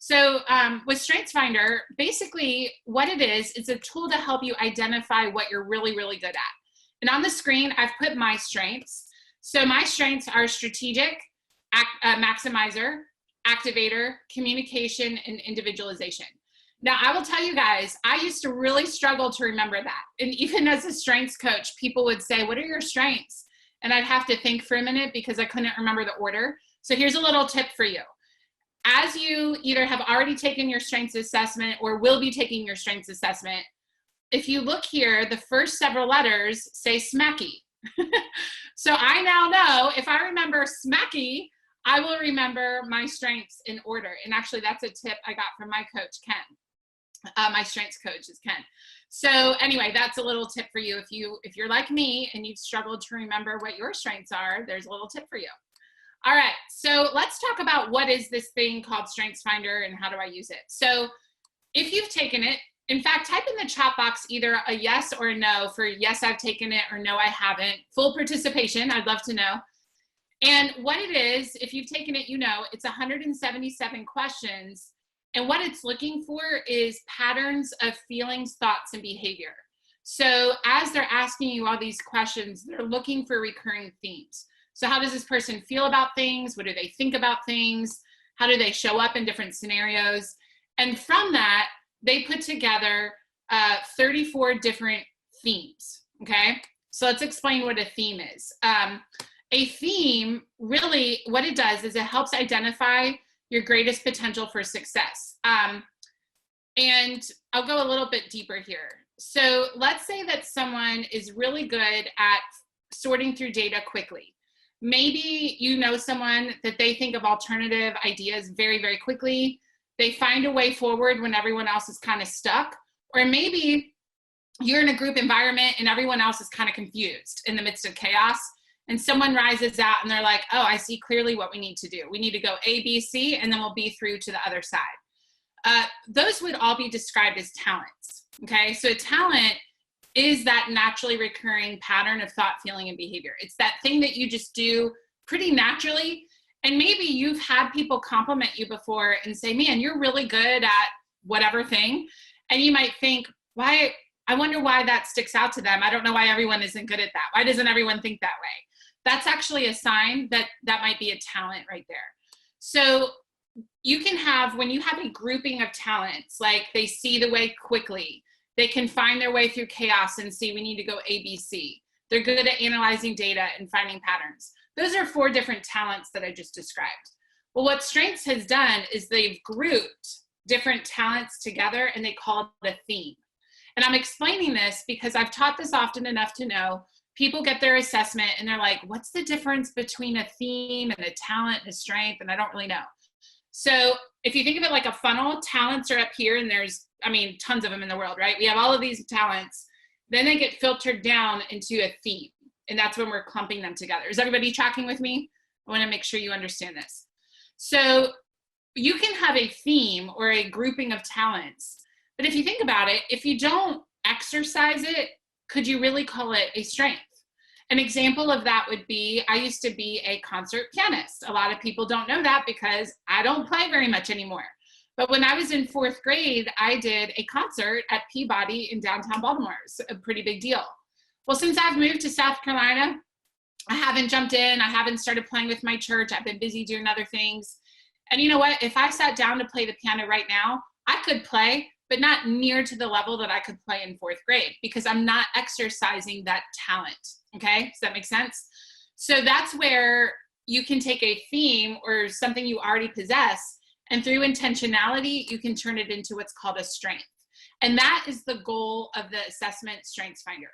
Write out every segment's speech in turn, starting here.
So with Strengthsfinder, basically what it is, it's a tool to help you identify what you're really, really good at. And on the screen, I've put my strengths. So my strengths are strategic, maximizer, activator, communication, and individualization. Now, I will tell you guys, I used to really struggle to remember that. And even as a strengths coach, people would say, what are your strengths? And I'd have to think for a minute because I couldn't remember the order. So here's a little tip for you. As you either have already taken your strengths assessment or will be taking your strengths assessment, if you look here, the first several letters say smacky. So I now know if I remember smacky, I will remember my strengths in order. And actually that's a tip I got from my coach, Ken. My strengths coach is Ken. So anyway, that's a little tip for you. If you're like me and you've struggled to remember what your strengths are, there's a little tip for you. All right, so let's talk about what is this thing called Strengthsfinder and how do I use it. So if you've taken it, in fact, type in the chat box either a yes or a no for yes, I've taken it, or no, I haven't. Full participation, I'd love to know. And what it is, if you've taken it, you know, it's 177 questions. And what it's looking for is patterns of feelings, thoughts, and behavior. So as they're asking you all these questions, they're looking for recurring themes. So how does this person feel about things? What do they think about things? How do they show up in different scenarios? And from that, they put together 34 different themes, okay? So let's explain what a theme is. A theme, really, what it does is it helps identify your greatest potential for success. And I'll go a little bit deeper here. So let's say that someone is really good at sorting through data quickly. Maybe you know someone that they think of alternative ideas very, very quickly. They find a way forward when everyone else is kind of stuck. Or maybe you're in a group environment and everyone else is kind of confused in the midst of chaos. And someone rises out and they're like, oh, I see clearly what we need to do. We need to go A, B, C, and then we'll be through to the other side. Those would all be described as talents, okay? So a talent is that naturally recurring pattern of thought, feeling, and behavior. It's that thing that you just do pretty naturally. And maybe you've had people compliment you before and say, man, you're really good at whatever thing. And you might think, I wonder why that sticks out to them. I don't know why everyone isn't good at that. Why doesn't everyone think that way? That's actually a sign that that might be a talent right there. So you can have, when you have a grouping of talents, like they see the way quickly, they can find their way through chaos and see we need to go A, B, C. They're good at analyzing data and finding patterns. Those are 4 different talents that I just described. Well, what Strengths has done is they've grouped different talents together and they call it a theme. And I'm explaining this because I've taught this often enough to know people get their assessment and they're like, what's the difference between a theme and a talent and a strength? And I don't really know. So if you think of it like a funnel, talents are up here and there's, tons of them in the world, right? We have all of these talents. Then they get filtered down into a theme. And that's when we're clumping them together. Is everybody tracking with me? I want to make sure you understand this. So you can have a theme or a grouping of talents. But if you think about it, if you don't exercise it, could you really call it a strength? An example of that would be, I used to be a concert pianist. A lot of people don't know that because I don't play very much anymore. But when I was in 4th grade, I did a concert at Peabody in downtown Baltimore. It's a pretty big deal. Well, since I've moved to South Carolina, I haven't jumped in. I haven't started playing with my church. I've been busy doing other things. And you know what? If I sat down to play the piano right now, I could play, but not near to the level that I could play in 4th grade because I'm not exercising that talent. Okay, does that make sense? So that's where you can take a theme or something you already possess, and through intentionality, you can turn it into what's called a strength. And that is the goal of the assessment Strengthsfinder.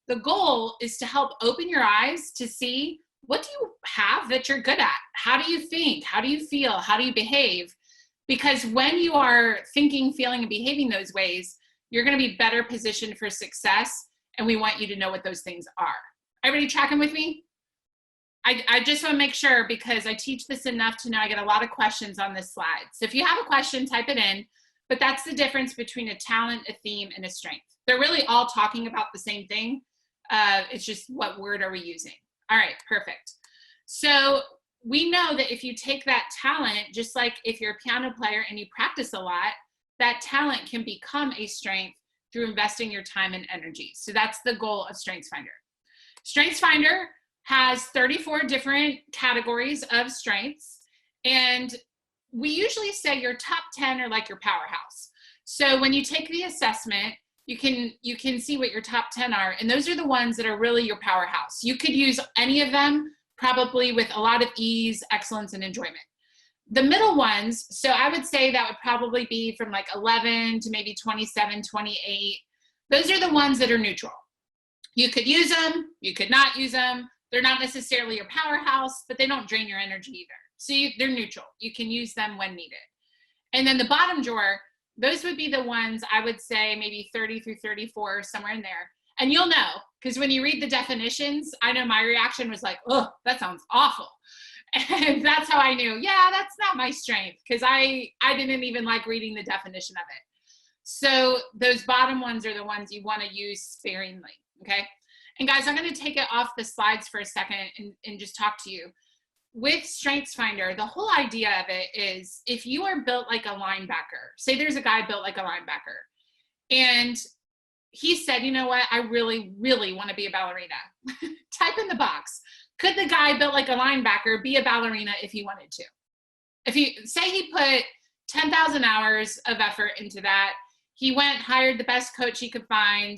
The goal is to help open your eyes to see, what do you have that you're good at? How do you think? How do you feel? How do you behave? Because when you are thinking, feeling, and behaving those ways, you're going to be better positioned for success. And we want you to know what those things are. Everybody tracking with me? I just want to make sure, because I teach this enough to know I get a lot of questions on this slide. So if you have a question, type it in. But that's the difference between a talent, a theme, and a strength. They're really all talking about the same thing. It's just what word are we using? All right, perfect. So we know that if you take that talent, just like if you're a piano player and you practice a lot, that talent can become a strength through investing your time and energy. So that's the goal of Strengthsfinder. Strengthsfinder has 34 different categories of strengths, and we usually say your top 10 are like your powerhouse. So when you take the assessment, you can see what your top 10 are, and those are the ones that are really your powerhouse. You could use any of them probably with a lot of ease, excellence, and enjoyment. The middle ones, so I would say that would probably be from like 11 to maybe 27, 28. Those are the ones that are neutral. You could use them, you could not use them. They're not necessarily your powerhouse, but they don't drain your energy either. So they're neutral. You can use them when needed. And then the bottom drawer, those would be the ones I would say maybe 30 through 34, somewhere in there. And you'll know, because when you read the definitions, I know my reaction was like, oh, that sounds awful. And that's how I knew, yeah, that's not my strength, because I didn't even like reading the definition of it. So those bottom ones are the ones you want to use sparingly, okay? And guys, I'm going to take it off the slides for a second and just talk to you. With Strengthsfinder, the whole idea of it is if you are built like a linebacker, say there's a guy built like a linebacker, and he said, you know what, I really, really want to be a ballerina. Type in the box. Could the guy built like a linebacker be a ballerina if he wanted to? If you say he put 10,000 hours of effort into that, he went, hired the best coach he could find,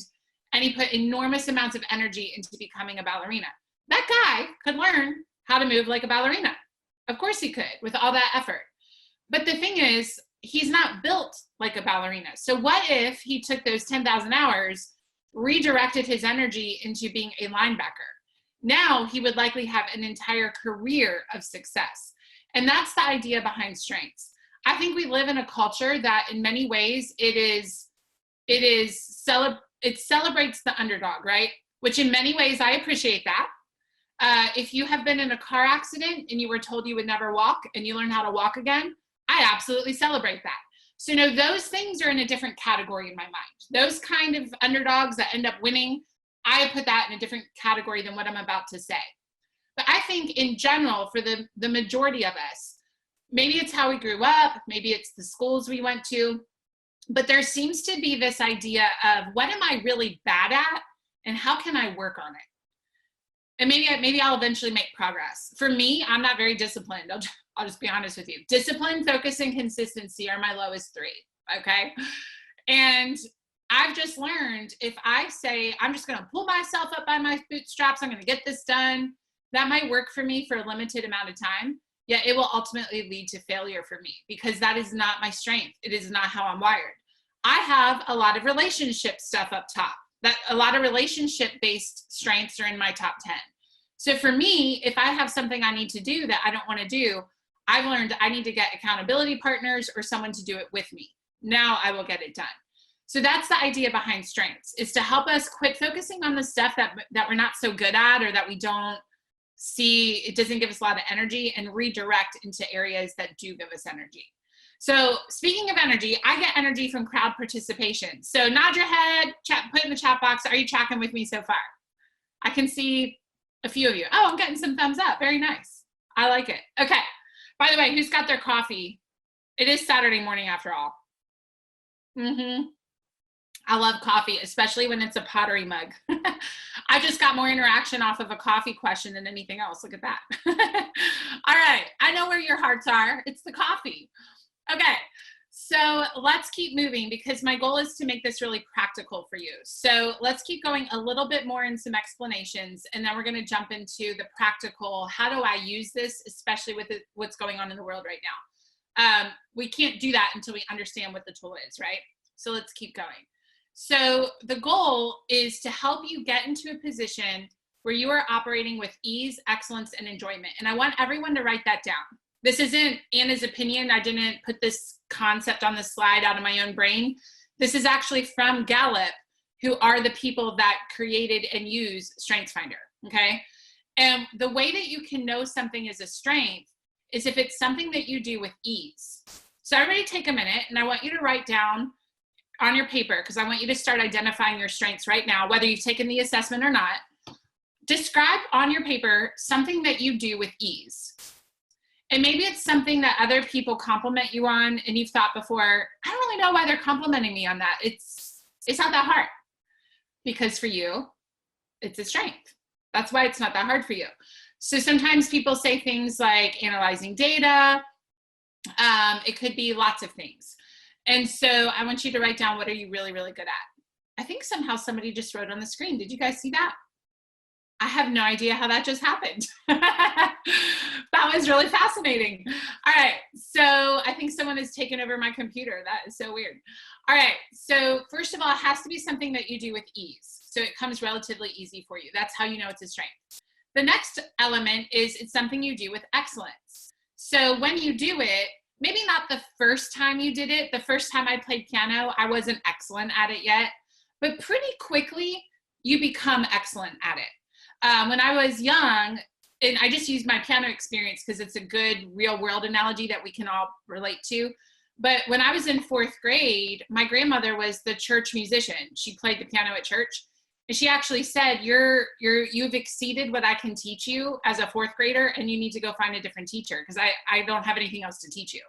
and he put enormous amounts of energy into becoming a ballerina. That guy could learn how to move like a ballerina. Of course he could, with all that effort. But the thing is, he's not built like a ballerina. So what if he took those 10,000 hours, redirected his energy into being a linebacker? Now he would likely have an entire career of success. And that's the idea behind strengths. I think we live in a culture that in many ways it celebrates the underdog, right? Which in many ways I appreciate that. If you have been in a car accident and you were told you would never walk and you learn how to walk again, I absolutely celebrate that. So those things are in a different category in my mind. Those kind of underdogs that end up winning, I put that in a different category than what I'm about to say. But I think in general, for the majority of us, maybe it's how we grew up, maybe it's the schools we went to, but there seems to be this idea of what am I really bad at and how can I work on it? And maybe I'll eventually make progress. For me, I'm not very disciplined. I'll just be honest with you. Discipline, focus, and consistency are my lowest three, okay? And I've just learned if I say, I'm just gonna pull myself up by my bootstraps, I'm gonna get this done, that might work for me for a limited amount of time, yet it will ultimately lead to failure for me because that is not my strength. It is not how I'm wired. I have a lot of relationship stuff up top. That a lot of relationship-based strengths are in my top 10. So for me, if I have something I need to do that I don't want to do, I've learned I need to get accountability partners or someone to do it with me. Now I will get it done. So that's the idea behind strengths, is to help us quit focusing on the stuff that we're not so good at or that we don't see, it doesn't give us a lot of energy, and redirect into areas that do give us energy. So speaking of energy, I get energy from crowd participation. So nod your head, put in the chat box, are you tracking with me so far? I can see a few of you. Oh, I'm getting some thumbs up. Very nice. I like it. Okay. By the way, who's got their coffee? It is Saturday morning after all. I love coffee, especially when it's a pottery mug. I just got more interaction off of a coffee question than anything else. Look at that. All right. I know where your hearts are. It's the coffee. Okay. So let's keep moving because my goal is to make this really practical for you. So let's keep going a little bit more in some explanations, and then we're going to jump into the practical. How do I use this, especially with what's going on in the world right now? We can't do that until we understand what the tool is, right? So let's keep going. So the goal is to help you get into a position where you are operating with ease, excellence, and enjoyment. And I want everyone to write that down. This isn't Anna's opinion. I didn't put this concept on the slide out of my own brain. This is actually from Gallup, who are the people that created and use Strengthsfinder, okay? And the way that you can know something is a strength is if it's something that you do with ease. So everybody take a minute, and I want you to write down on your paper, because I want you to start identifying your strengths right now, whether you've taken the assessment or not. Describe on your paper something that you do with ease. And maybe it's something that other people compliment you on and you've thought before, I don't really know why they're complimenting me on that. It's not that hard, because for you, it's a strength. That's why it's not that hard for you. So sometimes people say things like analyzing data. It could be lots of things. And so I want you to write down, what are you really, really good at? I think somehow somebody just wrote on the screen. Did you guys see that? I have no idea how that just happened. That was really fascinating. All right, so I think someone has taken over my computer. That is so weird. All right, so first of all, it has to be something that you do with ease. So it comes relatively easy for you. That's how you know it's a strength. The next element is it's something you do with excellence. So when you do it, maybe not the first time you did it. The first time I played piano, I wasn't excellent at it yet, but pretty quickly you become excellent at it. When I was young, and I just use my piano experience because it's a good real world analogy that we can all relate to. But when I was in 4th grade, my grandmother was the church musician. She played the piano at church. And she actually said, you've exceeded what I can teach you as a 4th grader, and you need to go find a different teacher because I don't have anything else to teach you.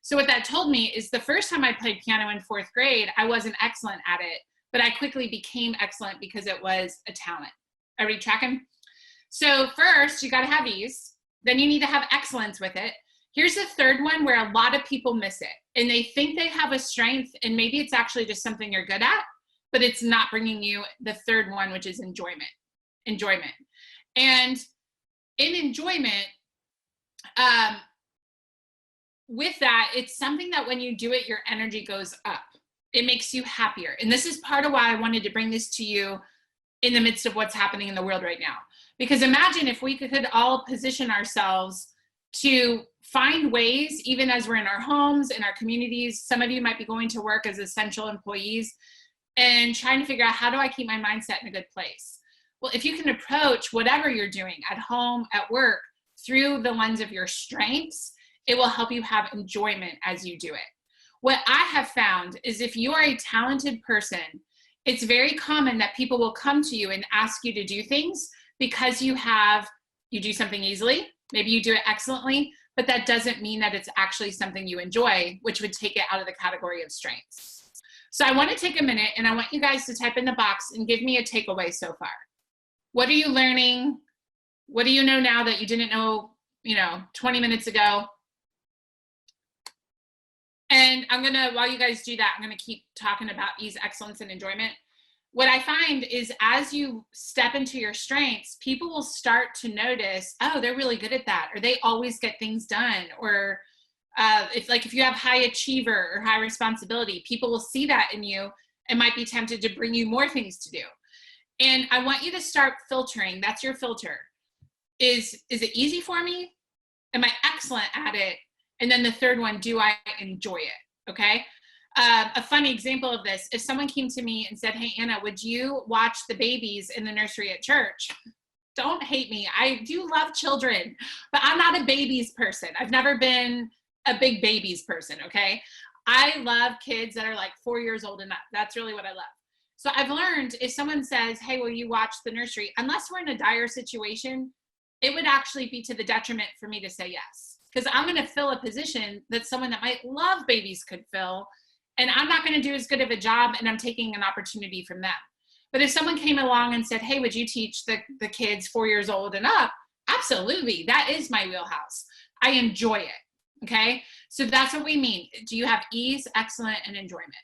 So what that told me is the first time I played piano in 4th grade, I wasn't excellent at it, but I quickly became excellent because it was a talent. Everybody tracking? So first, you got to have ease. Then you need to have excellence with it. Here's the third one where a lot of people miss it. And they think they have a strength, and maybe it's actually just something you're good at, but it's not bringing you the third one, which is enjoyment. Enjoyment. And in enjoyment, with that, it's something that when you do it, your energy goes up. It makes you happier. And this is part of why I wanted to bring this to you in the midst of what's happening in the world right now. Because imagine if we could all position ourselves to find ways, even as we're in our homes, in our communities. Some of you might be going to work as essential employees and trying to figure out, how do I keep my mindset in a good place? Well, if you can approach whatever you're doing at home, at work, through the lens of your strengths, it will help you have enjoyment as you do it. What I have found is if you are a talented person, it's very common that people will come to you and ask you to do things because you do something easily, maybe you do it excellently, but that doesn't mean that it's actually something you enjoy, which would take it out of the category of strengths. So I want to take a minute and I want you guys to type in the box and give me a takeaway so far. What are you learning? What do you know now that you didn't know, 20 minutes ago? And I'm going to, while you guys do that, I'm going to keep talking about ease, excellence, and enjoyment. What I find is as you step into your strengths, people will start to notice, oh, they're really good at that, or they always get things done. Or if you have high achiever or high responsibility, people will see that in you and might be tempted to bring you more things to do. And I want you to start filtering. That's your filter. Is it easy for me? Am I excellent at it? And then the third one, do I enjoy it? Okay. A funny example of this, if someone came to me and said, hey, Anna, would you watch the babies in the nursery at church? Don't hate me. I do love children, but I'm not a babies person. I've never been a big babies person. Okay. I love kids that are like 4 years old and up. That's really what I love. So I've learned if someone says, hey, will you watch the nursery? Unless we're in a dire situation, it would actually be to the detriment for me to say yes. Because I'm going to fill a position that someone that might love babies could fill, and I'm not going to do as good of a job, and I'm taking an opportunity from them. But if someone came along and said, hey, would you teach the kids 4 years old and up? Absolutely. That is my wheelhouse. I enjoy it. Okay. So that's what we mean. Do you have ease, excellent, and enjoyment?